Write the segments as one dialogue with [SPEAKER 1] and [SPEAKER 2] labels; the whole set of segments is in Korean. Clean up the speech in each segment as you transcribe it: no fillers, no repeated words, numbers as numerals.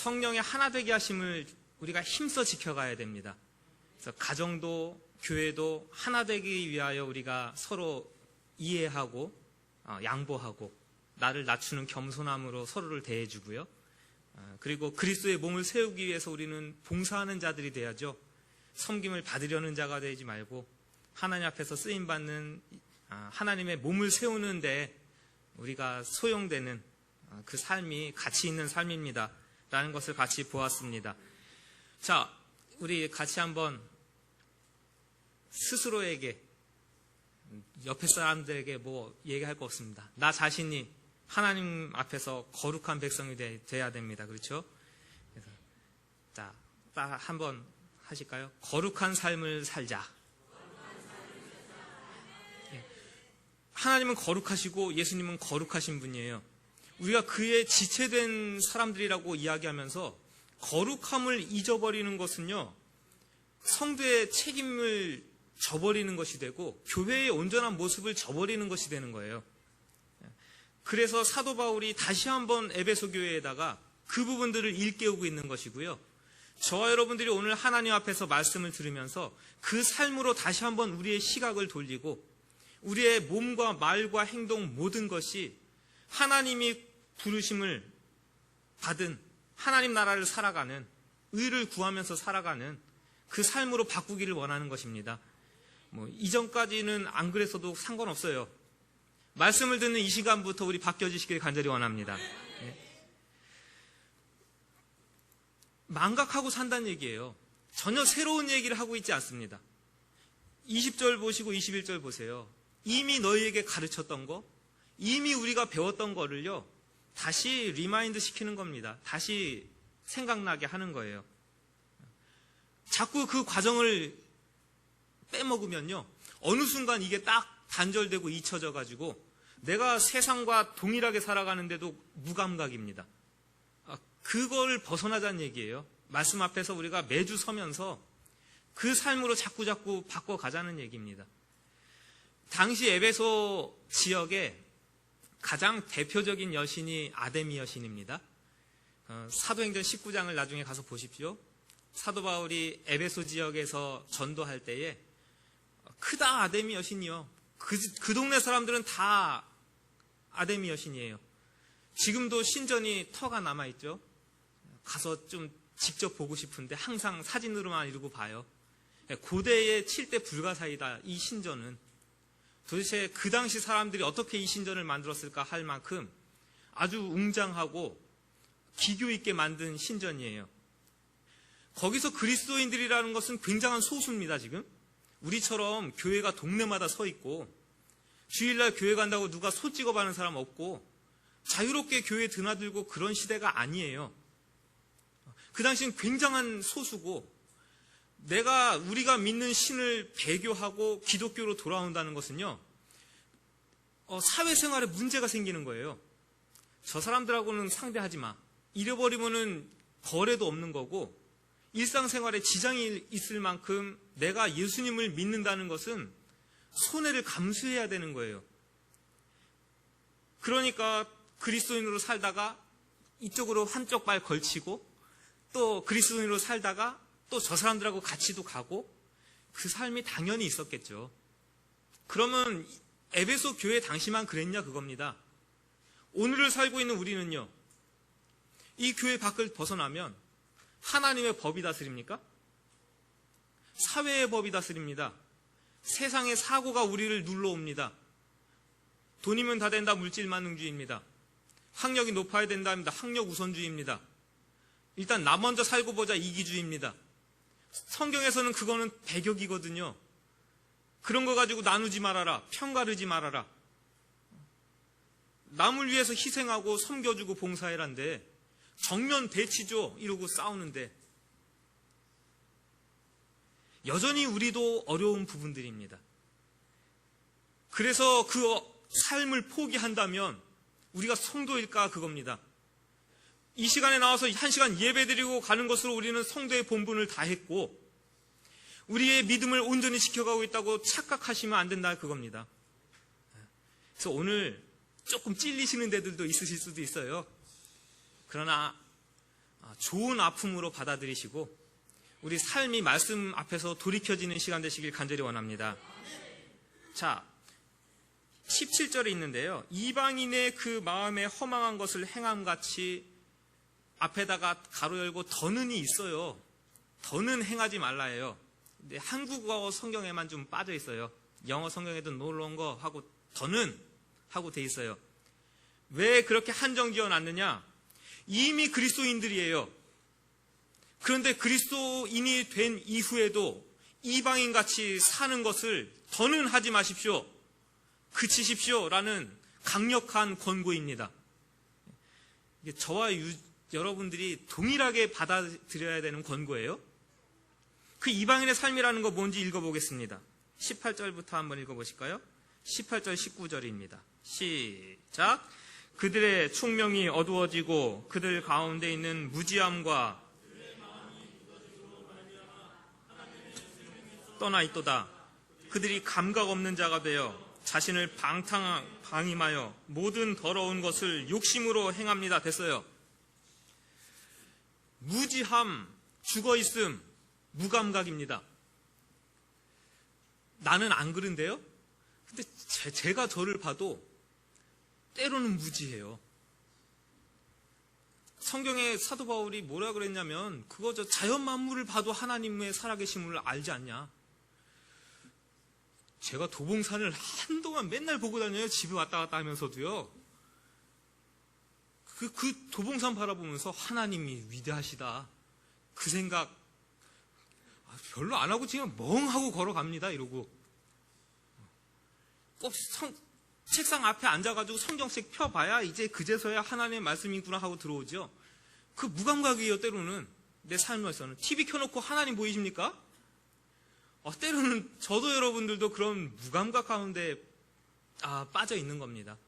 [SPEAKER 1] 성령의 하나 되게 하심을 우리가 힘써 지켜가야 됩니다. 그래서 가정도 교회도 하나 되기 위하여 우리가 서로 이해하고 양보하고 나를 낮추는 겸손함으로 서로를 대해주고요. 그리고 그리스도의 몸을 세우기 위해서 우리는 봉사하는 자들이 돼야죠. 섬김을 받으려는 자가 되지 말고 하나님 앞에서 쓰임받는 하나님의 몸을 세우는데 우리가 소용되는 그 삶이 가치 있는 삶입니다 라는 것을 같이 보았습니다. 자, 우리 같이 한번 스스로에게, 옆에 사람들에게 뭐 얘기할 거 없습니다. 나 자신이 하나님 앞에서 거룩한 백성이 돼야 됩니다. 그렇죠? 그래서 자, 딱 한번 하실까요? 거룩한 삶을 살자. 하나님은 거룩하시고 예수님은 거룩하신 분이에요. 우리가 그의 지체된 사람들이라고 이야기하면서 거룩함을 잊어버리는 것은요, 성도의 책임을 저버리는 것이 되고 교회의 온전한 모습을 저버리는 것이 되는 거예요. 그래서 사도 바울이 다시 한번 에베소 교회에다가 그 부분들을 일깨우고 있는 것이고요. 저와 여러분들이 오늘 하나님 앞에서 말씀을 들으면서 그 삶으로 다시 한번 우리의 시각을 돌리고 우리의 몸과 말과 행동 모든 것이 하나님이 부르심을 받은 하나님 나라를 살아가는, 의를 구하면서 살아가는 그 삶으로 바꾸기를 원하는 것입니다. 이전까지는 안 그랬어도 상관없어요. 말씀을 듣는 이 시간부터 우리 바뀌어지시길 간절히 원합니다. 망각하고 산다는 얘기예요. 전혀 새로운 얘기를 하고 있지 않습니다. 20절 보시고 21절 보세요. 이미 너희에게 가르쳤던 거, 이미 우리가 배웠던 거를요, 다시 리마인드 시키는 겁니다. 다시 생각나게 하는 거예요. 자꾸 그 과정을 빼먹으면요, 어느 순간 이게 딱 단절되고 잊혀져 가지고 내가 세상과 동일하게 살아가는데도 무감각입니다. 그걸 벗어나자는 얘기예요. 말씀 앞에서 우리가 매주 서면서 그 삶으로 자꾸 바꿔가자는 얘기입니다. 당시 에베소 지역에 가장 대표적인 여신이 아데미 여신입니다. 사도행전 19장을 나중에 가서 보십시오. 사도 바울이 에베소 지역에서 전도할 때에 크다 아데미 여신이요. 그 동네 사람들은 다 아데미 여신이에요. 지금도 신전이 터가 남아있죠. 가서 좀 직접 보고 싶은데 항상 사진으로만 이러고 봐요. 고대의 7대 불가사이다, 이 신전은. 도대체 그 당시 사람들이 어떻게 이 신전을 만들었을까 할 만큼 아주 웅장하고 기교 있게 만든 신전이에요. 거기서 그리스도인들이라는 것은 굉장한 소수입니다. 지금 우리처럼 교회가 동네마다 서 있고 주일날 교회 간다고 누가 소 찍어가는 사람 없고 자유롭게 교회에 드나들고 그런 시대가 아니에요. 그 당시엔 굉장한 소수고, 우리가 믿는 신을 배교하고 기독교로 돌아온다는 것은요, 사회생활에 문제가 생기는 거예요. 저 사람들하고는 상대하지 마. 잃어버리면은 거래도 없는 거고, 일상생활에 지장이 있을 만큼 내가 예수님을 믿는다는 것은 손해를 감수해야 되는 거예요. 그러니까 그리스도인으로 살다가 이쪽으로 한쪽 발 걸치고 또 그리스도인으로 살다가 또 저 사람들하고 같이도 가고, 그 삶이 당연히 있었겠죠. 그러면 에베소 교회 당시만 그랬냐 그겁니다. 오늘을 살고 있는 우리는요, 이 교회 밖을 벗어나면 하나님의 법이 다스립니까? 사회의 법이 다스립니다. 세상의 사고가 우리를 눌러옵니다. 돈이면 다 된다, 물질만능주의입니다. 학력이 높아야 된다입니다. 학력 우선주의입니다. 일단 나 먼저 살고 보자, 이기주의입니다. 성경에서는 그거는 배격이거든요. 그런 거 가지고 나누지 말아라, 편가르지 말아라. 남을 위해서 희생하고 섬겨주고 봉사해란데 정면 대치죠 이러고 싸우는데, 여전히 우리도 어려운 부분들입니다. 그래서 그 삶을 포기한다면 우리가 성도일까 그겁니다. 이 시간에 나와서 1시간 예배드리고 가는 것으로 우리는 성도의 본분을 다했고 우리의 믿음을 온전히 지켜가고 있다고 착각하시면 안 된다 그겁니다. 그래서 오늘 조금 찔리시는 데들도 있으실 수도 있어요. 그러나 좋은 아픔으로 받아들이시고 우리 삶이 말씀 앞에서 돌이켜지는 시간 되시길 간절히 원합니다. 자, 17절에 있는데요. 이방인의 그 마음에 허망한 것을 행함같이 앞에다가 가로 열고 더는이 있어요. 더는 행하지 말라예요. 근데 한국어 성경에만 좀 빠져 있어요. 영어 성경에도 놀러온 거 하고 더는 하고 돼 있어요. 왜 그렇게 한정 지어놨느냐? 이미 그리스도인들이에요. 그런데 그리스도인이 된 이후에도 이방인같이 사는 것을 더는 하지 마십시오. 그치십시오. 라는 강력한 권고입니다. 이게 저와 여러분들이 동일하게 받아들여야 되는 권고예요. 그 이방인의 삶이라는 거 뭔지 읽어보겠습니다. 18절부터 한번 읽어보실까요? 18절 19절입니다. 시작. 그들의 총명이 어두워지고 그들 가운데 있는 무지함과 떠나 있도다. 그들이 감각 없는 자가 되어 자신을 방임하여 모든 더러운 것을 욕심으로 행합니다. 됐어요. 무지함, 죽어있음, 무감각입니다. 나는 안 그런데요? 근데 제가 저를 봐도 때로는 무지해요. 성경에 사도 바울이 뭐라 그랬냐면 그거 자연 만물을 봐도 하나님의 살아계심을 알지 않냐. 제가 도봉산을 한동안 맨날 보고 다녀요. 집에 왔다 갔다 하면서도요. 그 도봉산 바라보면서 하나님이 위대하시다. 그 생각 별로 안 하고 그냥 멍하고 걸어갑니다. 이러고 꼭 책상 앞에 앉아가지고 성경책 펴봐야 이제 그제서야 하나님의 말씀이구나 하고 들어오죠. 그 무감각이에요. 때로는 내 삶에서는 TV 켜놓고 하나님 보이십니까? 때로는 저도 여러분들도 그런 무감각 가운데 빠져 있는 겁니다.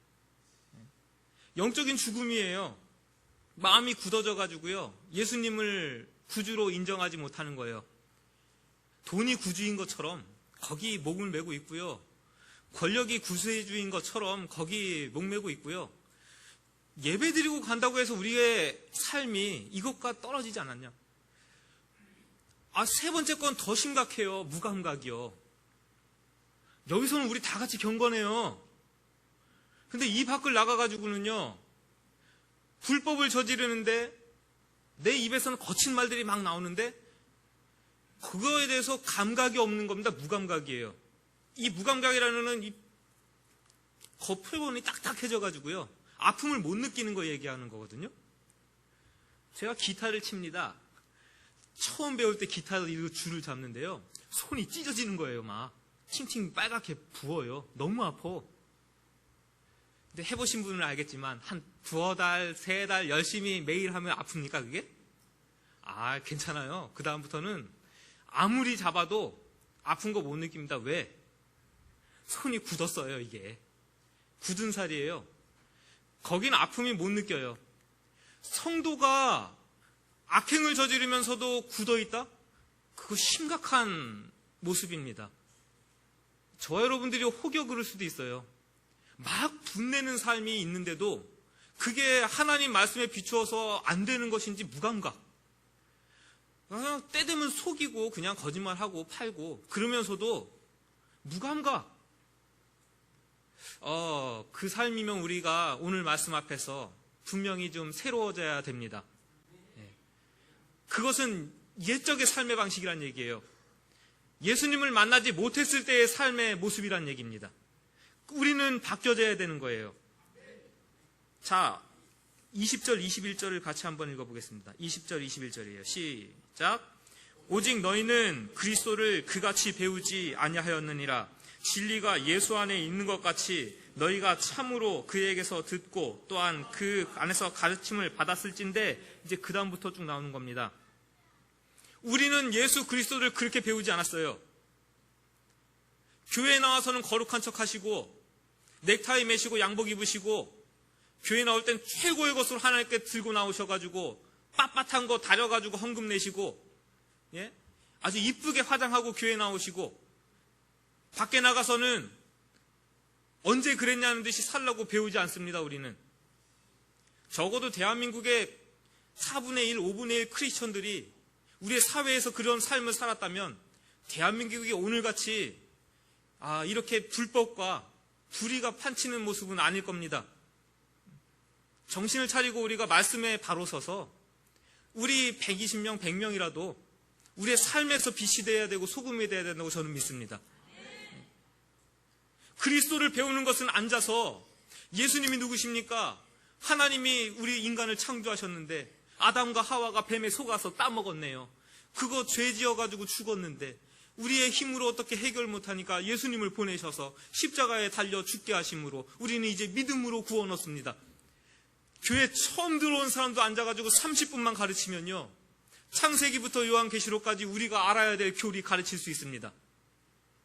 [SPEAKER 1] 영적인 죽음이에요. 마음이 굳어져 가지고요. 예수님을 구주로 인정하지 못하는 거예요. 돈이 구주인 것처럼 거기 목을 메고 있고요. 권력이 구세주인 것처럼 거기 목 메고 있고요. 예배 드리고 간다고 해서 우리의 삶이 이것과 떨어지지 않았냐? 세 번째 건 더 심각해요. 무감각이요. 여기서는 우리 다 같이 경건해요. 근데 이 밖을 나가가지고는요, 불법을 저지르는데 내 입에서는 거친 말들이 막 나오는데 그거에 대해서 감각이 없는 겁니다. 무감각이에요. 이 무감각이라는 이 거표본이 딱딱해져가지고요, 아픔을 못 느끼는 거 얘기하는 거거든요. 제가 기타를 칩니다. 처음 배울 때 기타를 줄을 잡는데요, 손이 찢어지는 거예요. 막 팅팅 빨갛게 부어요. 너무 아파. 근데 해보신 분은 알겠지만 한 2달, 3달 열심히 매일 하면 아픕니까 그게? 괜찮아요. 그 다음부터는 아무리 잡아도 아픈 거 못 느낍니다. 왜? 손이 굳었어요. 이게 굳은 살이에요. 거긴 아픔이 못 느껴요. 성도가 악행을 저지르면서도 굳어있다? 그거 심각한 모습입니다. 저와 여러분들이 혹여 그럴 수도 있어요. 막 분내는 삶이 있는데도 그게 하나님 말씀에 비추어서 안 되는 것인지 무감각. 그냥 때 되면 속이고 그냥 거짓말하고 팔고 그러면서도 무감각. 그 삶이면 우리가 오늘 말씀 앞에서 분명히 좀 새로워져야 됩니다. 그것은 옛적의 삶의 방식이란 얘기예요. 예수님을 만나지 못했을 때의 삶의 모습이란 얘기입니다. 우리는 바뀌어져야 되는 거예요. 자, 20절, 21절을 같이 한번 읽어보겠습니다. 20절, 21절이에요. 시작. 오직 너희는 그리스도를 그같이 배우지 아니하였느니라. 진리가 예수 안에 있는 것 같이 너희가 참으로 그에게서 듣고 또한 그 안에서 가르침을 받았을진데, 이제 그 다음부터 쭉 나오는 겁니다. 우리는 예수 그리스도를 그렇게 배우지 않았어요. 교회에 나와서는 거룩한 척 하시고 넥타이 매시고 양복 입으시고 교회 나올 땐 최고의 것으로 하나님께 들고 나오셔가지고 빳빳한 거 다려가지고 헌금 내시고, 아주 이쁘게 화장하고 교회 나오시고, 밖에 나가서는 언제 그랬냐는 듯이 살라고 배우지 않습니다. 우리는 적어도 대한민국에 4분의 1, 5분의 1 크리스천들이 우리의 사회에서 그런 삶을 살았다면 대한민국이 오늘같이 이렇게 불법과 불의가 판치는 모습은 아닐 겁니다. 정신을 차리고 우리가 말씀에 바로 서서 우리 120명, 100명이라도 우리의 삶에서 빛이 되어야 되고 소금이 되어야 된다고 저는 믿습니다. 그리스도를 배우는 것은 앉아서 예수님이 누구십니까? 하나님이 우리 인간을 창조하셨는데 아담과 하와가 뱀에 속아서 따먹었네요. 그거 죄 지어가지고 죽었는데 우리의 힘으로 어떻게 해결 못하니까 예수님을 보내셔서 십자가에 달려 죽게 하심으로 우리는 이제 믿음으로 구원 얻습니다. 교회 처음 들어온 사람도 앉아가지고 30분만 가르치면요, 창세기부터 요한계시록까지 우리가 알아야 될 교리 가르칠 수 있습니다.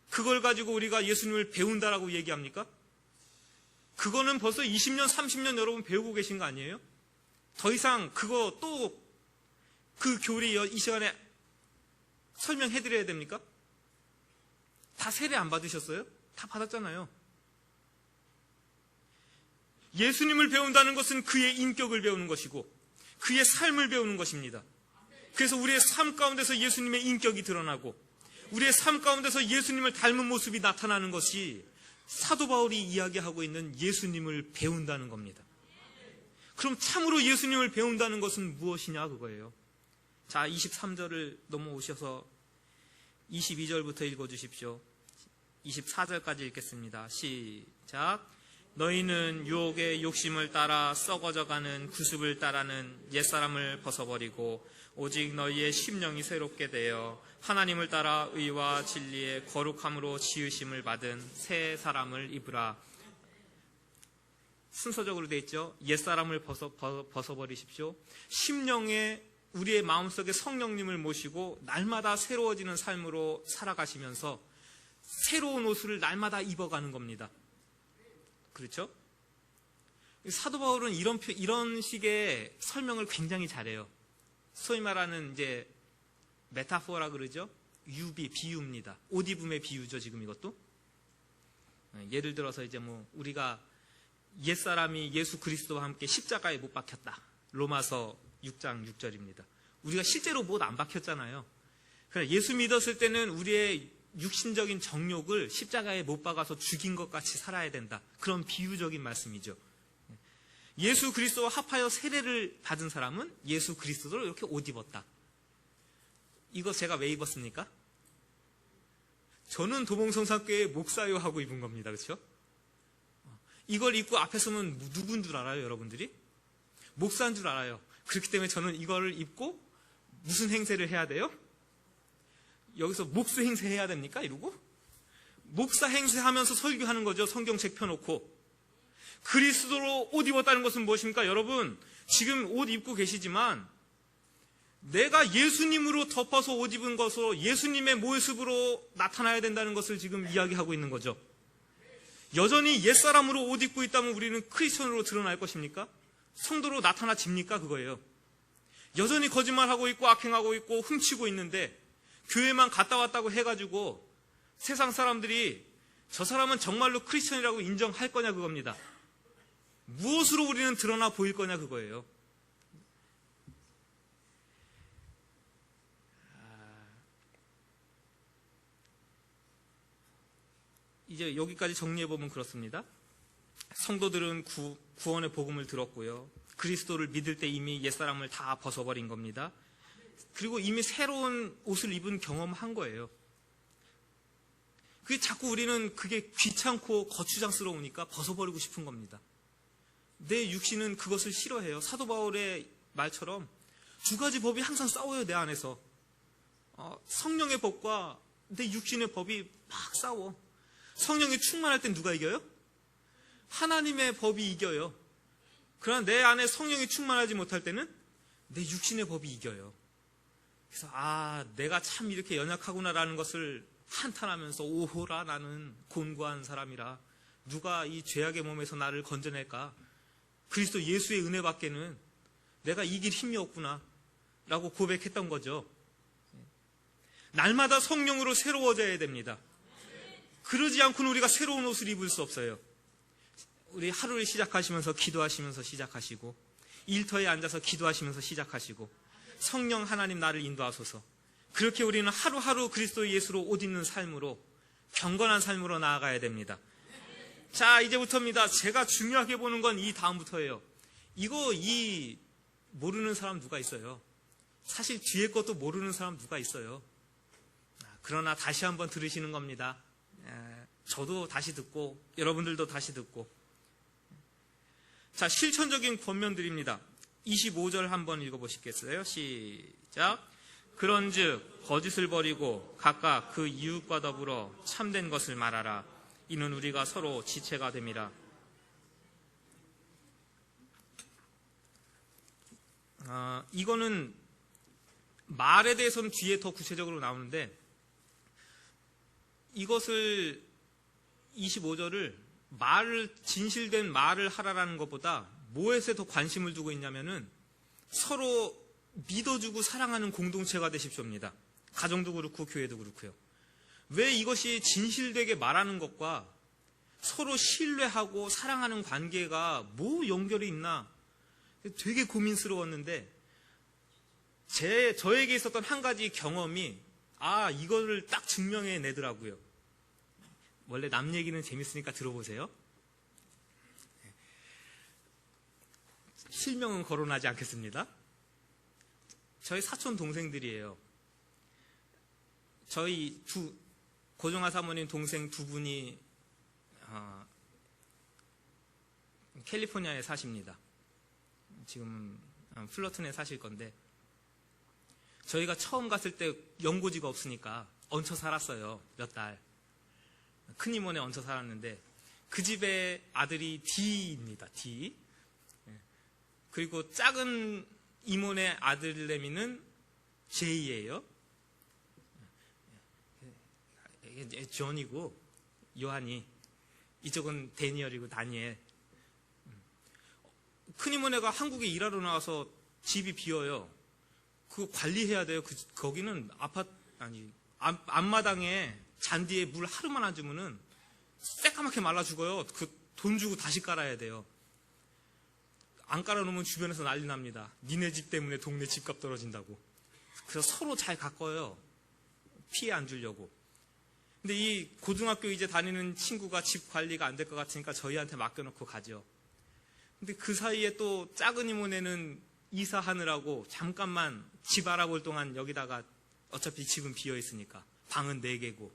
[SPEAKER 1] 그걸 가지고 우리가 예수님을 배운다라고 얘기합니까? 그거는 벌써 20년, 30년 여러분 배우고 계신 거 아니에요? 더 이상 그거 또 그 교리 이 시간에 설명해드려야 됩니까? 다 세례 안 받으셨어요? 다 받았잖아요. 예수님을 배운다는 것은 그의 인격을 배우는 것이고 그의 삶을 배우는 것입니다. 그래서 우리의 삶 가운데서 예수님의 인격이 드러나고 우리의 삶 가운데서 예수님을 닮은 모습이 나타나는 것이 사도 바울이 이야기하고 있는 예수님을 배운다는 겁니다. 그럼 참으로 예수님을 배운다는 것은 무엇이냐 그거예요. 자, 23절을 넘어오셔서 22절부터 읽어주십시오. 24절까지 읽겠습니다. 시작. 너희는 유혹의 욕심을 따라 썩어져가는 구습을 따라는 옛사람을 벗어버리고 오직 너희의 심령이 새롭게 되어 하나님을 따라 의와 진리의 거룩함으로 지으심을 받은 새 사람을 입으라. 순서적으로 되어 있죠. 옛사람을 벗어버리십시오. 심령에 우리의 마음속에 성령님을 모시고 날마다 새로워지는 삶으로 살아가시면서 새로운 옷을 날마다 입어가는 겁니다. 그렇죠? 사도 바울은 이런 식의 설명을 굉장히 잘해요. 소위 말하는 이제 메타포라 그러죠? 비유입니다. 옷 입음의 비유죠, 지금 이것도. 예를 들어서 이제 우리가 옛사람이 예수 그리스도와 함께 십자가에 못 박혔다. 로마서 6장 6절입니다. 우리가 실제로 못 안 박혔잖아요. 그러니까 예수 믿었을 때는 우리의 육신적인 정욕을 십자가에 못 박아서 죽인 것 같이 살아야 된다. 그런 비유적인 말씀이죠. 예수 그리스도와 합하여 세례를 받은 사람은 예수 그리스도를 이렇게 옷 입었다. 이거 제가 왜 입었습니까? 저는 도봉성사교회 목사요 하고 입은 겁니다. 그렇죠? 이걸 입고 앞에 서면 누군 줄 알아요, 여러분들이? 목사인 줄 알아요. 그렇기 때문에 저는 이거를 입고 무슨 행세를 해야 돼요? 여기서 목수 행세 해야 됩니까? 이러고? 목사 행세하면서 설교하는 거죠. 성경책 펴놓고. 그리스도로 옷 입었다는 것은 무엇입니까? 여러분, 지금 옷 입고 계시지만 내가 예수님으로 덮어서 옷 입은 것으로 예수님의 모습으로 나타나야 된다는 것을 지금 이야기하고 있는 거죠. 여전히 옛사람으로 옷 입고 있다면 우리는 크리스천으로 드러날 것입니까? 성도로 나타나집니까? 그거예요. 여전히 거짓말하고 있고 악행하고 있고 훔치고 있는데 교회만 갔다 왔다고 해가지고 세상 사람들이 저 사람은 정말로 크리스천이라고 인정할 거냐 그겁니다. 무엇으로 우리는 드러나 보일 거냐 그거예요. 이제 여기까지 정리해보면 그렇습니다. 성도들은 구원의 복음을 들었고요. 그리스도를 믿을 때 이미 옛사람을 다 벗어버린 겁니다. 그리고 이미 새로운 옷을 입은 경험한 거예요. 그게 자꾸 우리는 그게 귀찮고 거추장스러우니까 벗어버리고 싶은 겁니다. 내 육신은 그것을 싫어해요. 사도 바울의 말처럼 두 가지 법이 항상 싸워요, 내 안에서. 성령의 법과 내 육신의 법이 막 싸워. 성령이 충만할 땐 누가 이겨요? 하나님의 법이 이겨요. 그러나 내 안에 성령이 충만하지 못할 때는 내 육신의 법이 이겨요. 그래서 내가 참 이렇게 연약하구나라는 것을 한탄하면서 오호라 나는 곤고한 사람이라 누가 이 죄악의 몸에서 나를 건져낼까? 그리스도 예수의 은혜밖에는 내가 이길 힘이 없구나 라고 고백했던 거죠. 날마다 성령으로 새로워져야 됩니다. 그러지 않고는 우리가 새로운 옷을 입을 수 없어요. 우리 하루를 시작하시면서 기도하시면서 시작하시고 일터에 앉아서 기도하시면서 시작하시고 성령 하나님 나를 인도하소서. 그렇게 우리는 하루하루 그리스도 예수로 옷 입는 삶으로 경건한 삶으로 나아가야 됩니다. 자, 이제부터입니다. 제가 중요하게 보는 건 이 다음부터예요. 이 모르는 사람 누가 있어요? 사실 뒤에 것도 모르는 사람 누가 있어요? 그러나 다시 한번 들으시는 겁니다. 저도 다시 듣고 여러분들도 다시 듣고. 자, 실천적인 권면들입니다. 25절 한번 읽어보시겠어요? 시작. 그런즉 거짓을 버리고 각각 그 이웃과 더불어 참된 것을 말하라. 이는 우리가 서로 지체가 됨이라. 이거는 말에 대해서는 뒤에 더 구체적으로 나오는데, 이것을 25절을 진실된 말을 하라라는 것보다 무엇에 더 관심을 두고 있냐면은 서로 믿어주고 사랑하는 공동체가 되십시오입니다. 가정도 그렇고 교회도 그렇고요. 왜 이것이 진실되게 말하는 것과 서로 신뢰하고 사랑하는 관계가 뭐 연결이 있나 되게 고민스러웠는데, 저에게 있었던 한 가지 경험이 이거를 딱 증명해 내더라고요. 원래 남 얘기는 재밌으니까 들어보세요. 실명은 거론하지 않겠습니다. 저희 사촌 동생들이에요. 저희 고정아 사모님 동생 두 분이 캘리포니아에 사십니다. 지금 플러튼에 사실 건데, 저희가 처음 갔을 때 연고지가 없으니까 얹혀 살았어요. 몇 달. 큰 이모네 얹혀 살았는데, 그 집의 아들이 D입니다. D. 그리고 작은 이모네 아들내미는 J예요. 존이고 요한이, 이쪽은 데니얼이고 다니엘. 큰 이모네가 한국에 일하러 나와서 집이 비어요. 그거 관리해야 돼요. 거기는 앞마당에 잔디에 물 하루만 안 주면은 새까맣게 말라 죽어요. 돈 주고 다시 깔아야 돼요. 안 깔아놓으면 주변에서 난리 납니다. 니네 집 때문에 동네 집값 떨어진다고. 그래서 서로 잘 가꿔요. 피해 안 주려고. 근데 이 고등학교 이제 다니는 친구가 집 관리가 안 될 것 같으니까 저희한테 맡겨놓고 가죠. 근데 그 사이에 또 작은 이모네는 이사하느라고 잠깐만 집 알아볼 동안 여기다가, 어차피 집은 비어있으니까 방은 4개고,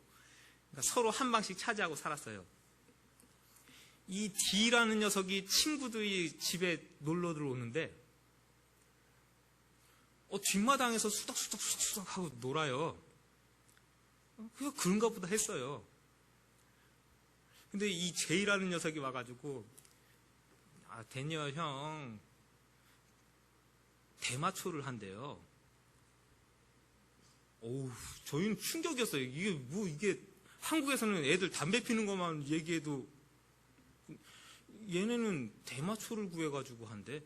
[SPEAKER 1] 그러니까 서로 한 방씩 차지하고 살았어요. 이 D라는 녀석이 친구들이 집에 놀러 들어오는데 뒷마당에서 수덕수덕 하고 놀아요. 그냥 그런가 보다 했어요. 근데 이 J라는 녀석이 와가지고, 데니얼 형 대마초를 한대요. 저희는 충격이었어요. 이게 한국에서는 애들 담배 피는 것만 얘기해도 얘네는 대마초를 구해가지고 한대.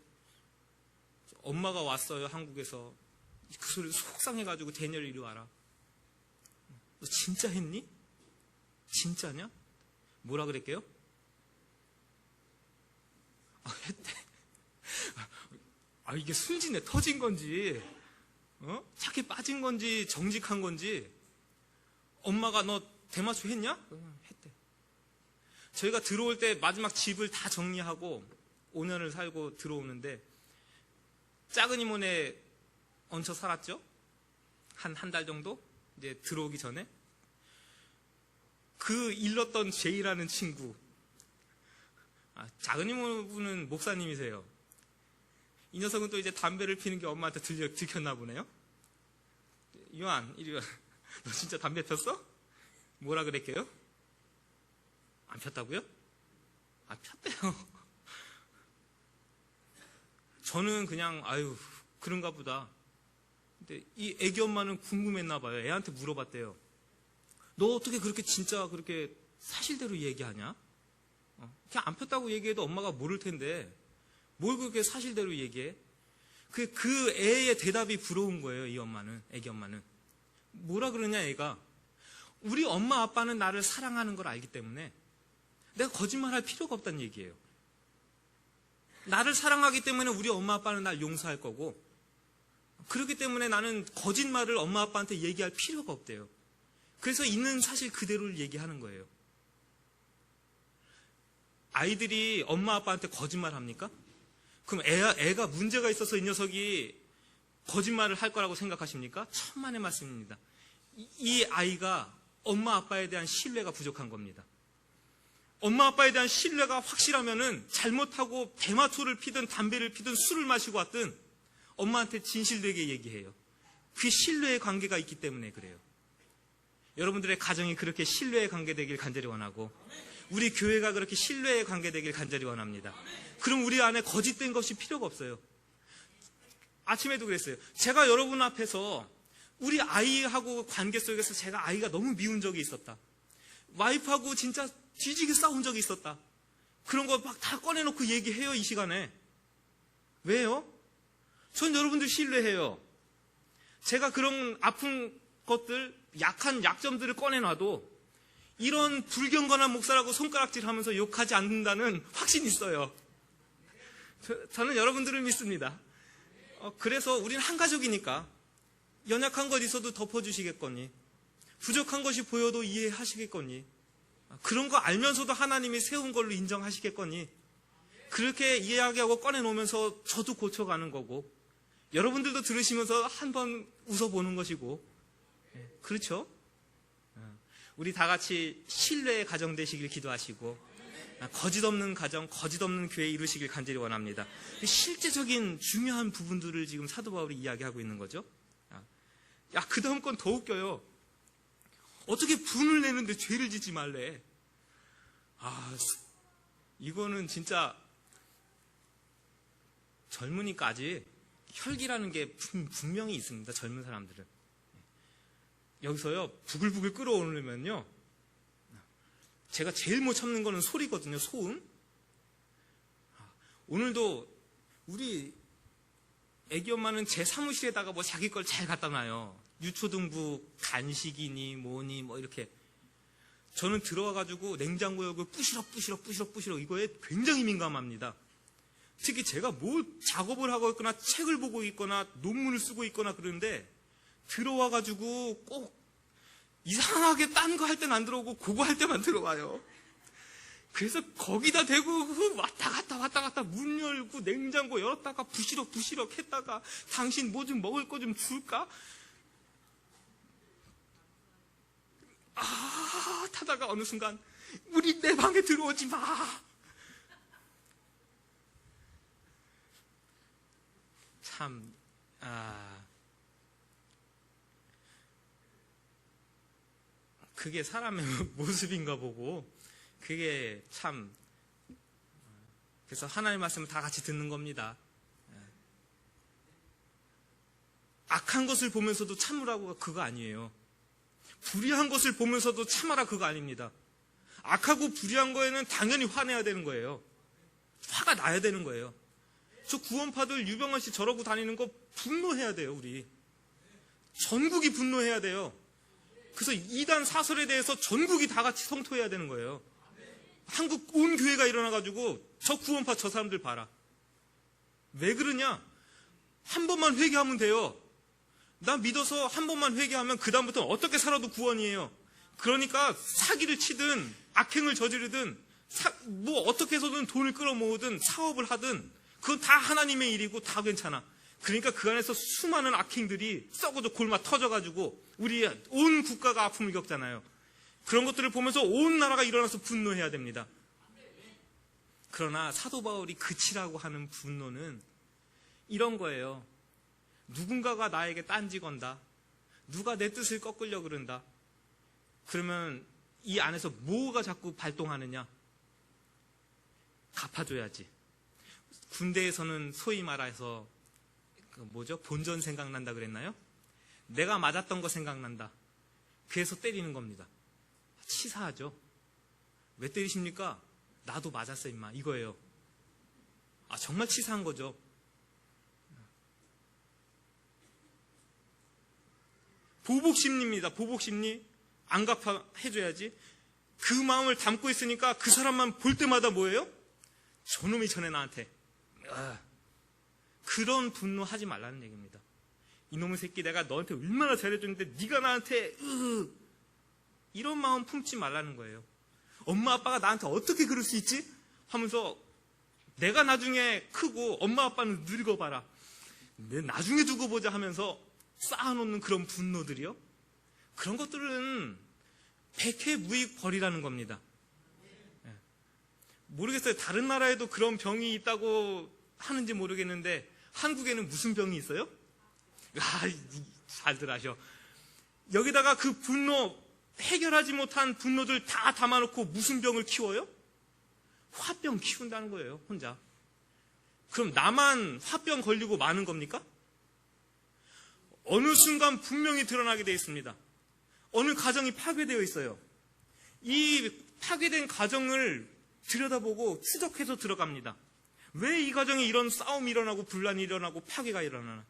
[SPEAKER 1] 엄마가 왔어요, 한국에서. 그 소리 속상해가지고 데니얼 이리 와라. 너 진짜 했니? 진짜냐? 뭐라 그랬게요? 했대. 이게 순진해 터진 건지, 착해 빠진 건지, 정직한 건지, 엄마가 너 대마초 했냐? 했대. 저희가 들어올 때 마지막 집을 다 정리하고 5년을 살고 들어오는데, 작은 이모네 얹혀 살았죠? 한 달 정도? 이제 들어오기 전에. 그 일렀던 제이라는 친구, 작은 이모분은 목사님이세요. 이 녀석은 또 이제 담배를 피는 게 엄마한테 들켰나 보네요. 요한, 이리 와. 너 진짜 담배 폈어? 뭐라 그랬게요? 안 폈다고요? 폈대요. 저는 그냥 그런가 보다. 근데 이 애기 엄마는 궁금했나 봐요. 애한테 물어봤대요. 너 어떻게 진짜 그렇게 사실대로 얘기하냐? 그냥 안 폈다고 얘기해도 엄마가 모를 텐데 뭘 그렇게 사실대로 얘기해? 그 애의 대답이 부러운 거예요. 이 엄마는, 애기 엄마는. 뭐라 그러냐, 애가. 우리 엄마 아빠는 나를 사랑하는 걸 알기 때문에 내가 거짓말할 필요가 없다는 얘기예요. 나를 사랑하기 때문에 우리 엄마 아빠는 날 용서할 거고, 그렇기 때문에 나는 거짓말을 엄마 아빠한테 얘기할 필요가 없대요. 그래서 있는 사실 그대로를 얘기하는 거예요. 아이들이 엄마 아빠한테 거짓말 합니까? 그럼 애가 문제가 있어서 이 녀석이 거짓말을 할 거라고 생각하십니까? 천만의 말씀입니다. 이 아이가 엄마 아빠에 대한 신뢰가 부족한 겁니다. 엄마 아빠에 대한 신뢰가 확실하면은 잘못하고 대마초를 피든 담배를 피든 술을 마시고 왔든 엄마한테 진실되게 얘기해요. 그 신뢰의 관계가 있기 때문에 그래요. 여러분들의 가정이 그렇게 신뢰의 관계 되길 간절히 원하고, 우리 교회가 그렇게 신뢰의 관계 되길 간절히 원합니다. 그럼 우리 안에 거짓된 것이 필요가 없어요. 아침에도 그랬어요. 제가 여러분 앞에서 우리 아이하고 관계 속에서 제가 아이가 너무 미운 적이 있었다. 와이프하고 진짜 뒤지게 싸운 적이 있었다. 그런 거 막 다 꺼내놓고 얘기해요, 이 시간에. 왜요? 전 여러분들 신뢰해요. 제가 그런 아픈 것들, 약한 약점들을 꺼내놔도 이런 불경건한 목사라고 손가락질 하면서 욕하지 않는다는 확신이 있어요. 저는 여러분들을 믿습니다. 그래서 우리는 한 가족이니까 연약한 것 있어도 덮어주시겠거니, 부족한 것이 보여도 이해하시겠거니, 그런 거 알면서도 하나님이 세운 걸로 인정하시겠거니, 그렇게 이야기하고 꺼내놓으면서 저도 고쳐가는 거고, 여러분들도 들으시면서 한번 웃어보는 것이고, 그렇죠? 우리 다 같이 신뢰의 가정 되시길 기도하시고, 거짓 없는 가정, 거짓 없는 교회 이루시길 간절히 원합니다. 실제적인 중요한 부분들을 지금 사도 바울이 이야기하고 있는 거죠. 야, 그 다음 건 더 웃겨요. 어떻게 분을 내는데 죄를 짓지 말래. 이거는 진짜 젊으니까 아직 혈기라는 게 분명히 있습니다. 젊은 사람들은. 여기서요, 부글부글 끓어오르면요, 제가 제일 못 참는 거는 소리거든요. 소음. 오늘도 우리 애기 엄마는 제 사무실에다가 뭐 자기 걸 잘 갖다 놔요. 유초등부 간식이니 뭐니 뭐 이렇게. 저는 들어와가지고 냉장고 열고 부시럭 이거에 굉장히 민감합니다. 특히 제가 뭐 작업을 하고 있거나 책을 보고 있거나 논문을 쓰고 있거나 그러는데 들어와가지고 꼭 이상하게 딴 거 할 땐 안 들어오고 그거 할 때만 들어와요. 그래서 거기다 대고 왔다 갔다 문 열고 냉장고 열었다가 부시럭 했다가 당신 뭐 좀 먹을 거 좀 줄까? 타다가 어느 순간 우리 내 방에 들어오지 마. 참, 그게 사람의 모습인가 보고, 그게 참, 그래서 하나님의 말씀을 다 같이 듣는 겁니다. 악한 것을 보면서도 참으라고 그거 아니에요. 불의한 것을 보면서도 참아라 그거 아닙니다. 악하고 불의한 거에는 당연히 화내야 되는 거예요. 화가 나야 되는 거예요. 저 구원파들 유병헌 씨 저러고 다니는 거 분노해야 돼요. 우리 전국이 분노해야 돼요. 그래서 이단 사설에 대해서 전국이 다 같이 성토해야 되는 거예요. 한국 온 교회가 일어나가지고 저 구원파 저 사람들 봐라. 왜 그러냐? 한 번만 회개하면 돼요. 나 믿어서 한 번만 회개하면 그 다음부터는 어떻게 살아도 구원이에요. 그러니까 사기를 치든 악행을 저지르든 뭐 어떻게 해서든 돈을 끌어모으든 사업을 하든 그건 다 하나님의 일이고 다 괜찮아. 그러니까 그 안에서 수많은 악행들이 썩어져 골마 터져가지고 우리 온 국가가 아픔을 겪잖아요. 그런 것들을 보면서 온 나라가 일어나서 분노해야 됩니다. 그러나 사도 바울이 그치라고 하는 분노는 이런 거예요. 누군가가 나에게 딴지 건다. 누가 내 뜻을 꺾으려 그런다. 그러면 이 안에서 뭐가 자꾸 발동하느냐? 갚아줘야지. 군대에서는 소위 말해서 본전 생각난다 그랬나요? 내가 맞았던 거 생각난다. 그래서 때리는 겁니다. 치사하죠. 왜 때리십니까? 나도 맞았어 임마 이거예요. 정말 치사한 거죠. 보복심리입니다. 보복심리. 안 갚아해줘야지. 그 마음을 담고 있으니까 그 사람만 볼 때마다 뭐예요? 저놈이 전에 나한테 그런 분노하지 말라는 얘기입니다. 이놈의 새끼 내가 너한테 얼마나 잘해줬는데 네가 나한테 이런 마음 품지 말라는 거예요. 엄마 아빠가 나한테 어떻게 그럴 수 있지? 하면서 내가 나중에 크고 엄마 아빠는 늙어봐라. 내 나중에 두고 보자 하면서 쌓아놓는 그런 분노들이요. 그런 것들은 백해무익 벌이라는 겁니다. 모르겠어요. 다른 나라에도 그런 병이 있다고 하는지 모르겠는데 한국에는 무슨 병이 있어요? 잘들 아셔. 여기다가 그 분노, 해결하지 못한 분노들 다 담아놓고 무슨 병을 키워요? 화병 키운다는 거예요, 혼자. 그럼 나만 화병 걸리고 마는 겁니까? 어느 순간 분명히 드러나게 되어 있습니다. 어느 가정이 파괴되어 있어요. 이 파괴된 가정을 들여다보고 추적해서 들어갑니다. 왜 이 가정에 이런 싸움이 일어나고 분란이 일어나고 파괴가 일어나나?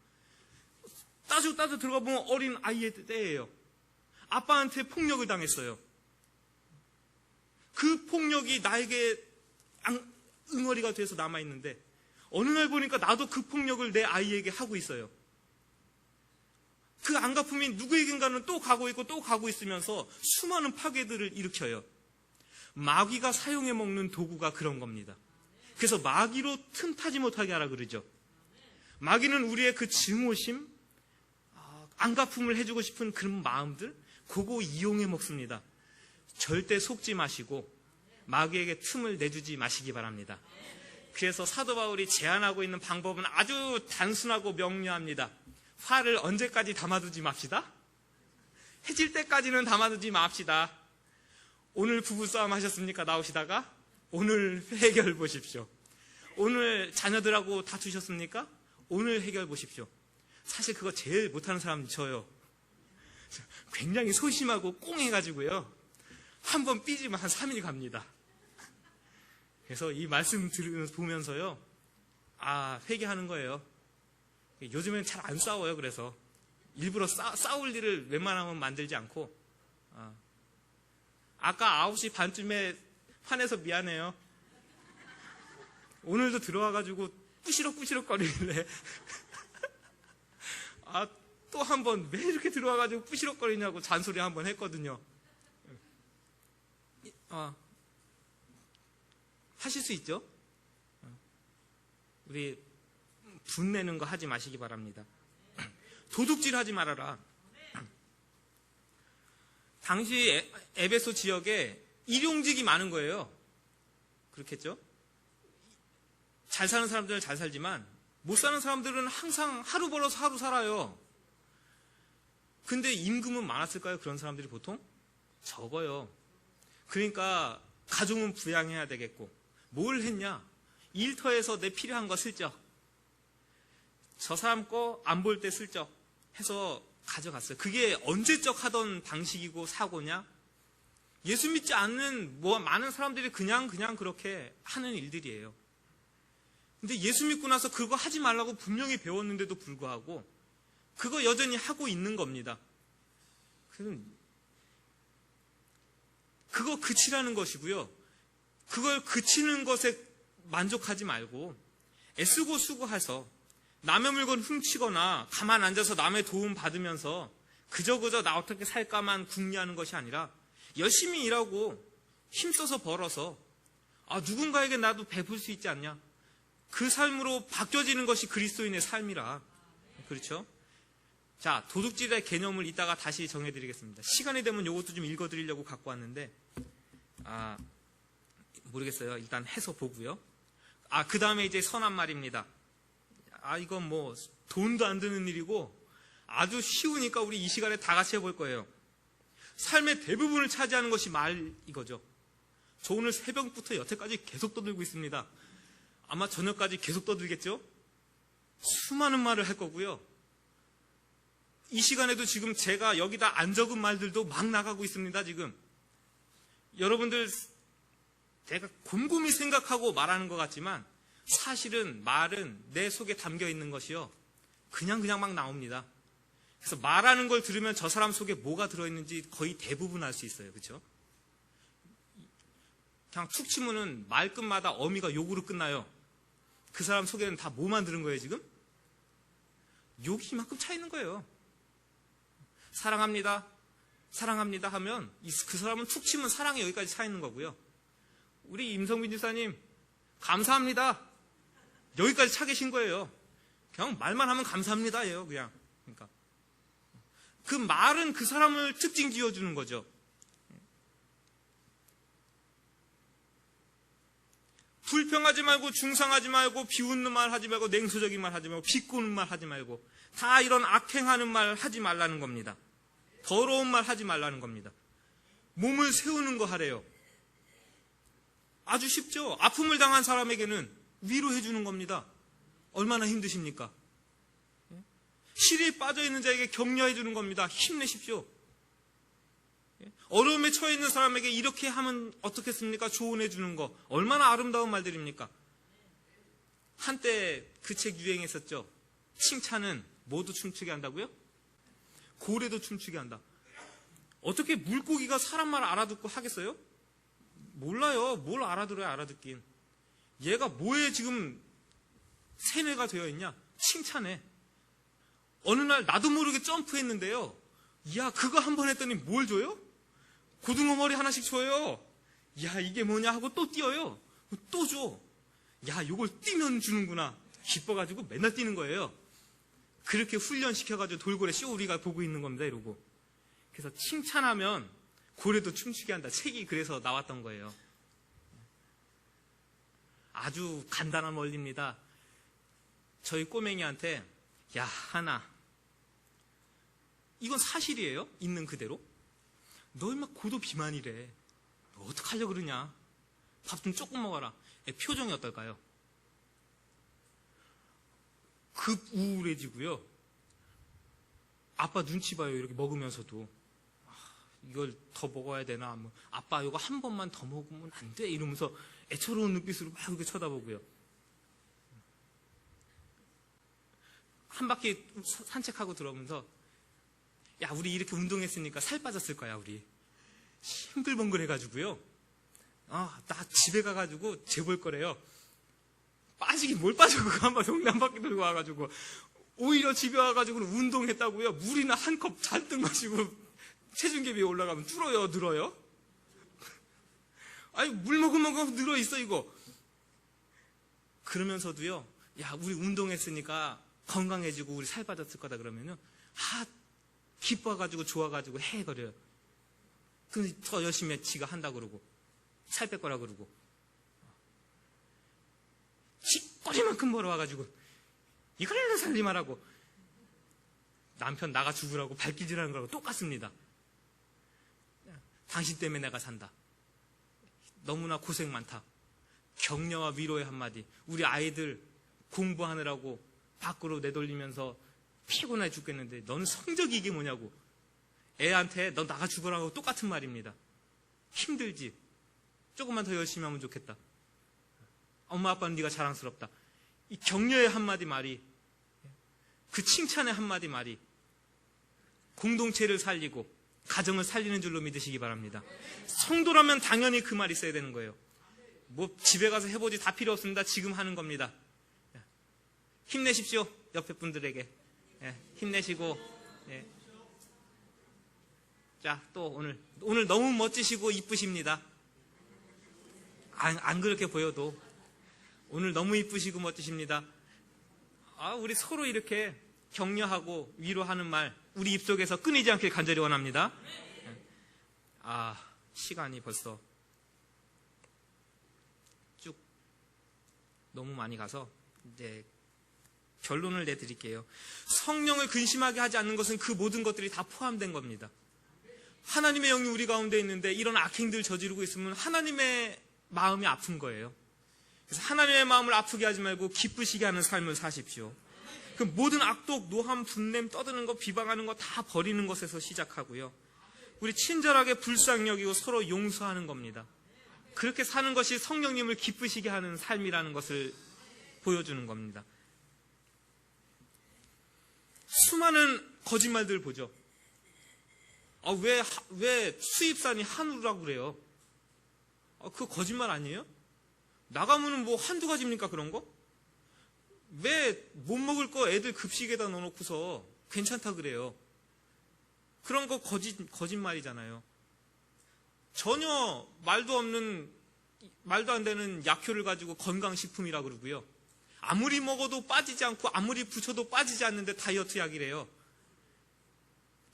[SPEAKER 1] 따져 들어가 보면 어린 아이의 때예요. 아빠한테 폭력을 당했어요. 그 폭력이 나에게 응어리가 돼서 남아있는데 어느 날 보니까 나도 그 폭력을 내 아이에게 하고 있어요. 그 안갚음이 누구에겐가는 또 가고 있고 또 가고 있으면서 수많은 파괴들을 일으켜요. 마귀가 사용해 먹는 도구가 그런 겁니다. 그래서 마귀로 틈타지 못하게 하라 그러죠. 마귀는 우리의 그 증오심, 안갚음을 해주고 싶은 그런 마음들, 그거 이용해 먹습니다. 절대 속지 마시고 마귀에게 틈을 내주지 마시기 바랍니다. 그래서 사도 바울이 제안하고 있는 방법은 아주 단순하고 명료합니다. 화를 언제까지 담아두지 맙시다. 해질 때까지는 담아두지 맙시다. 오늘 부부싸움 하셨습니까? 나오시다가 오늘 해결 보십시오. 오늘 자녀들하고 다투셨습니까? 오늘 해결 보십시오. 사실 그거 제일 못하는 사람이 저요. 굉장히 소심하고 꽁해가지고요. 한번 삐지면 한 3일 갑니다. 그래서 이 말씀 보면서요. 회개하는 거예요. 요즘엔 잘 안 싸워요. 그래서 일부러 싸울 일을 웬만하면 만들지 않고 아까 9시 반쯤에 화내서 미안해요. 오늘도 들어와가지고 꾸시럭꾸시럭 거리길래 또 한 번 왜 이렇게 들어와가지고 꾸시럭거리냐고 잔소리 한번 했거든요. 하실 수 있죠? 우리 분내는 거 하지 마시기 바랍니다. 도둑질 하지 말아라. 당시 에베소 지역에 일용직이 많은 거예요. 그렇겠죠? 잘 사는 사람들은 잘 살지만 못 사는 사람들은 항상 하루 벌어서 하루 살아요. 근데 임금은 많았을까요? 그런 사람들이 보통? 적어요. 그러니까 가족은 부양해야 되겠고 뭘 했냐? 일터에서 내 필요한 거 슬쩍 저 사람 거 안 볼 때 슬쩍 해서 가져갔어요. 그게 언제적 하던 방식이고 사고냐? 예수 믿지 않는 많은 사람들이 그냥 그렇게 하는 일들이에요. 근데 예수 믿고 나서 그거 하지 말라고 분명히 배웠는데도 불구하고 그거 여전히 하고 있는 겁니다. 그거 그치라는 것이고요. 그걸 그치는 것에 만족하지 말고 애쓰고 수고해서 남의 물건 훔치거나 가만 앉아서 남의 도움 받으면서 그저 나 어떻게 살까만 궁리하는 것이 아니라 열심히 일하고 힘써서 벌어서 누군가에게 나도 베풀 수 있지 않냐. 그 삶으로 바뀌어지는 것이 그리스도인의 삶이라. 그렇죠? 자, 도둑질의 개념을 이따가 다시 정해드리겠습니다. 시간이 되면 이것도 좀 읽어드리려고 갖고 왔는데 모르겠어요. 일단 해서 보고요. 그 다음에 이제 선한 말입니다. 이건 돈도 안 드는 일이고 아주 쉬우니까 우리 이 시간에 다 같이 해볼 거예요. 삶의 대부분을 차지하는 것이 말 이거죠. 저 오늘 새벽부터 여태까지 계속 떠들고 있습니다. 아마 저녁까지 계속 떠들겠죠? 수많은 말을 할 거고요. 이 시간에도 지금 제가 여기다 안 적은 말들도 막 나가고 있습니다. 지금 여러분들 제가 곰곰이 생각하고 말하는 것 같지만 사실은 말은 내 속에 담겨 있는 것이요 그냥 막 나옵니다. 그래서 말하는 걸 들으면 저 사람 속에 뭐가 들어있는지 거의 대부분 알 수 있어요. 그렇죠? 그냥 툭 치면은 말끝마다 어미가 욕으로 끝나요. 그 사람 속에는 다 뭐만 들은 거예요, 지금? 욕이 이만큼 차 있는 거예요. 사랑합니다. 사랑합니다 하면 그 사람은 툭 치면 사랑이 여기까지 차 있는 거고요. 우리 임성빈 집사님, 감사합니다. 여기까지 차 계신 거예요. 그냥 말만 하면 감사합니다예요, 그냥. 그러니까. 그 말은 그 사람을 특징 지어주는 거죠. 불평하지 말고, 중상하지 말고, 비웃는 말 하지 말고, 냉소적인 말 하지 말고, 비꼬는 말 하지 말고, 다 이런 악행하는 말 하지 말라는 겁니다. 더러운 말 하지 말라는 겁니다. 몸을 세우는 거 하래요. 아주 쉽죠? 아픔을 당한 사람에게는 위로해 주는 겁니다. 얼마나 힘드십니까? 실이 빠져있는 자에게 격려해 주는 겁니다. 힘내십시오. 어려움에 처해 있는 사람에게 이렇게 하면 어떻겠습니까? 조언해 주는 거. 얼마나 아름다운 말들입니까? 한때 그 책 유행했었죠. 칭찬은 모두 춤추게 한다고요? 고래도 춤추게 한다. 어떻게 물고기가 사람 말 알아듣고 하겠어요? 몰라요. 뭘 알아들어야 알아듣긴. 얘가 뭐에 지금 세뇌가 되어 있냐? 칭찬해. 어느 날 나도 모르게 점프했는데요. 야, 그거 한 번 했더니 뭘 줘요? 고등어 머리 하나씩 줘요. 야, 이게 뭐냐 하고 또 뛰어요. 또 줘. 야, 요걸 뛰면 주는구나. 기뻐가지고 맨날 뛰는 거예요. 그렇게 훈련시켜가지고 돌고래 쇼 우리가 보고 있는 겁니다. 이러고. 그래서 칭찬하면 고래도 춤추게 한다. 책이 그래서 나왔던 거예요. 아주 간단한 원리입니다. 저희 꼬맹이한테 야, 하나. 이건 사실이에요. 있는 그대로. 너 인마 고도 비만이래. 너 어떡하려고 그러냐. 밥 좀 조금 먹어라. 표정이 어떨까요? 급 우울해지고요. 아빠 눈치 봐요. 이렇게 먹으면서도. 이걸 더 먹어야 되나? 뭐, 아빠 이거 한 번만 더 먹으면 안 돼? 이러면서 애처로운 눈빛으로 막 이렇게 쳐다보고요. 한 바퀴 산책하고 들어오면서 야, 우리 이렇게 운동했으니까 살 빠졌을 거야, 우리. 싱글벙글 해가지고요. 나 집에 가가지고 재볼 거래요. 빠지긴 뭘 빠져, 그거 한번 동네 한 바퀴 돌고 와가지고. 오히려 집에 와가지고는 운동했다고요. 물이나 한 컵 잔뜩 마시고 체중계 위에 올라가면 줄어요, 늘어요? 아니, 물 먹으면 늘어 있어, 이거. 그러면서도요, 야, 우리 운동했으니까 건강해지고 우리 살 빠졌을 거다 그러면요. 기뻐가지고 좋아가지고 해거려요. 근데 더 열심히 지가 한다 그러고 살 뺄 거라 그러고 쥐꼬리만큼 벌어와가지고 이걸 살림하라고 남편 나가 죽으라고 발기질하는 거라고 똑같습니다. 당신 때문에 내가 산다. 너무나 고생 많다. 격려와 위로의 한마디. 우리 아이들 공부하느라고 밖으로 내돌리면서 피곤해 죽겠는데 넌 성적이 이게 뭐냐고. 애한테 너 나가 죽으라고 똑같은 말입니다. 힘들지. 조금만 더 열심히 하면 좋겠다. 엄마 아빠는 네가 자랑스럽다. 이 격려의 한마디 말이, 그 칭찬의 한마디 말이 공동체를 살리고 가정을 살리는 줄로 믿으시기 바랍니다. 성도라면 당연히 그 말이 있어야 되는 거예요. 뭐 집에 가서 해보지 다 필요 없습니다. 지금 하는 겁니다. 힘내십시오. 옆에 분들에게 힘내시고. 자, 또 오늘 너무 멋지시고 이쁘십니다. 안 그렇게 보여도 오늘 너무 이쁘시고 멋지십니다. 우리 서로 이렇게 격려하고 위로하는 말 우리 입속에서 끊이지 않길 간절히 원합니다. 시간이 벌써 쭉 너무 많이 가서 이제 결론을 내드릴게요. 성령을 근심하게 하지 않는 것은 그 모든 것들이 다 포함된 겁니다. 하나님의 영이 우리 가운데 있는데 이런 악행들 저지르고 있으면 하나님의 마음이 아픈 거예요. 그래서 하나님의 마음을 아프게 하지 말고 기쁘시게 하는 삶을 사십시오. 그 모든 악독, 노함, 분냄, 떠드는 거, 비방하는 거 다 버리는 것에서 시작하고요. 우리 친절하게 불쌍히 여기고 서로 용서하는 겁니다. 그렇게 사는 것이 성령님을 기쁘시게 하는 삶이라는 것을 보여주는 겁니다. 수많은 거짓말들 보죠. 왜 수입산이 한우라고 그래요? 그거 거짓말 아니에요? 나가면은 뭐 한두 가지입니까, 그런 거? 왜 못 먹을 거 애들 급식에다 넣어놓고서 괜찮다 그래요? 그런 거 거짓말이잖아요. 전혀 말도 안 되는 약효를 가지고 건강식품이라 그러고요. 아무리 먹어도 빠지지 않고 아무리 붙여도 빠지지 않는데 다이어트 약이래요.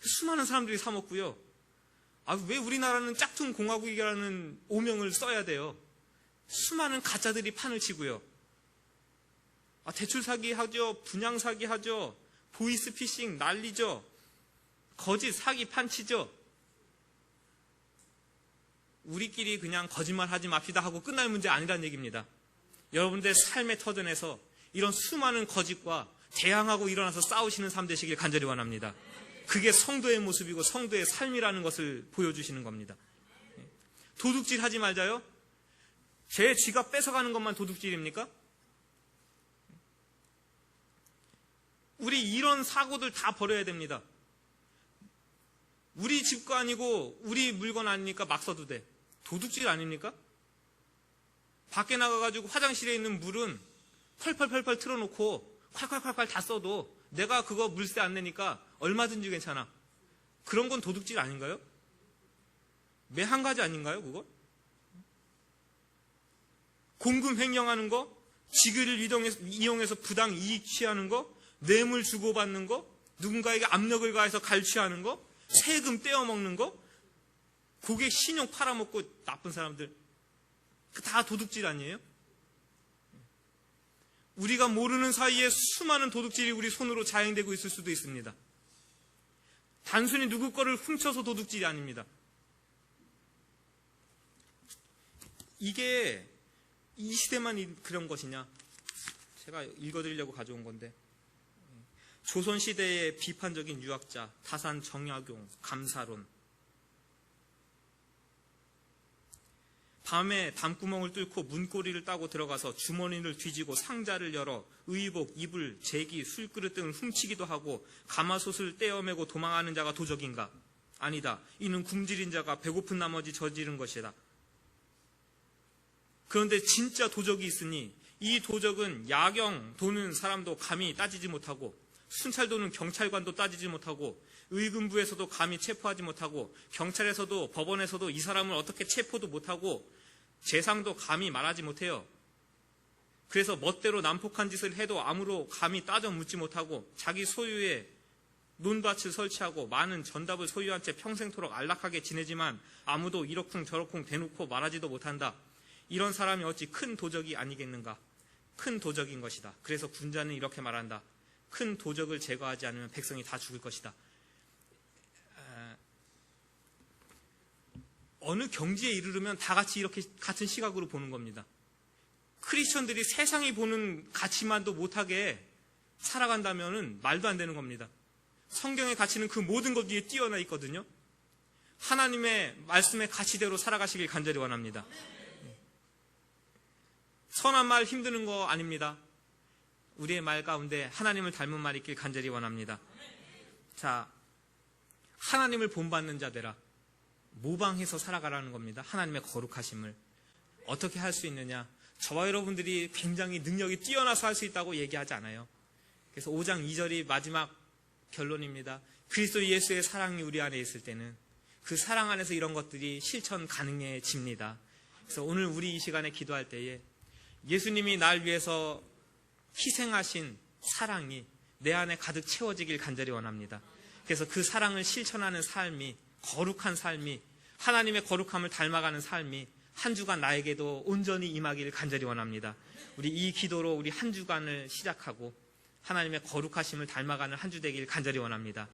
[SPEAKER 1] 수많은 사람들이 사 먹고요. 왜 우리나라는 짝퉁 공화국이라는 오명을 써야 돼요? 수많은 가짜들이 판을 치고요. 대출 사기 하죠. 분양 사기 하죠. 보이스피싱 난리죠. 거짓 사기 판치죠. 우리끼리 그냥 거짓말 하지 맙시다 하고 끝날 문제 아니란 얘기입니다. 여러분들의 삶의 터전에서 이런 수많은 거짓과 대항하고 일어나서 싸우시는 삶 되시길 간절히 원합니다. 그게 성도의 모습이고 성도의 삶이라는 것을 보여주시는 겁니다. 도둑질 하지 말자요? 제 지갑 뺏어가는 것만 도둑질입니까? 우리 이런 사고들 다 버려야 됩니다. 우리 집 거 아니고 우리 물건 아니니까 막 써도 돼. 도둑질 아닙니까? 밖에 나가가지고 화장실에 있는 물은 펄펄펄펄 틀어놓고 콸콸콸콸 다 써도 내가 그거 물세 안 내니까 얼마든지 괜찮아. 그런 건 도둑질 아닌가요? 매 한 가지 아닌가요, 그거? 공금 횡령하는 거, 직위를 이용해서 부당 이익 취하는 거, 뇌물 주고받는 거, 누군가에게 압력을 가해서 갈취하는 거, 세금 떼어먹는 거, 고객 신용 팔아먹고 나쁜 사람들, 다 도둑질 아니에요? 우리가 모르는 사이에 수많은 도둑질이 우리 손으로 자행되고 있을 수도 있습니다. 단순히 누구 거를 훔쳐서 도둑질이 아닙니다. 이게 이 시대만 그런 것이냐? 제가 읽어드리려고 가져온 건데, 조선시대의 비판적인 유학자 다산 정약용 감사론. 밤에 담구멍을 뚫고 문고리를 따고 들어가서 주머니를 뒤지고 상자를 열어 의복, 이불, 제기, 술그릇 등을 훔치기도 하고 가마솥을 떼어매고 도망하는 자가 도적인가? 아니다. 이는 굶주린 자가 배고픈 나머지 저지른 것이다. 그런데 진짜 도적이 있으니 이 도적은 야경 도는 사람도 감히 따지지 못하고 순찰 도는 경찰관도 따지지 못하고 의금부에서도 감히 체포하지 못하고 경찰에서도 법원에서도 이 사람을 어떻게 체포도 못하고 재상도 감히 말하지 못해요. 그래서 멋대로 난폭한 짓을 해도 아무로 감히 따져 묻지 못하고 자기 소유의 논밭을 설치하고 많은 전답을 소유한 채 평생토록 안락하게 지내지만 아무도 이러쿵 저러쿵 대놓고 말하지도 못한다. 이런 사람이 어찌 큰 도적이 아니겠는가? 큰 도적인 것이다. 그래서 군자는 이렇게 말한다. 큰 도적을 제거하지 않으면 백성이 다 죽을 것이다. 어느 경지에 이르르면 다 같이 이렇게 같은 시각으로 보는 겁니다. 크리스천들이 세상이 보는 가치만도 못하게 살아간다면 말도 안 되는 겁니다. 성경의 가치는 그 모든 것 위에 뛰어나 있거든요. 하나님의 말씀의 가치대로 살아가시길 간절히 원합니다. 선한 말 힘드는 거 아닙니다. 우리의 말 가운데 하나님을 닮은 말이 있길 간절히 원합니다. 자, 하나님을 본받는 자들아, 모방해서 살아가라는 겁니다. 하나님의 거룩하심을. 어떻게 할 수 있느냐? 저와 여러분들이 굉장히 능력이 뛰어나서 할 수 있다고 얘기하지 않아요. 그래서 5장 2절이 마지막 결론입니다. 그리스도 예수의 사랑이 우리 안에 있을 때는 그 사랑 안에서 이런 것들이 실천 가능해집니다. 그래서 오늘 우리 이 시간에 기도할 때에 예수님이 날 위해서 희생하신 사랑이 내 안에 가득 채워지길 간절히 원합니다. 그래서 그 사랑을 실천하는 삶이, 거룩한 삶이, 하나님의 거룩함을 닮아가는 삶이 한 주간 나에게도 온전히 임하기를 간절히 원합니다. 우리 이 기도로 우리 한 주간을 시작하고 하나님의 거룩하심을 닮아가는 한 주 되길 간절히 원합니다.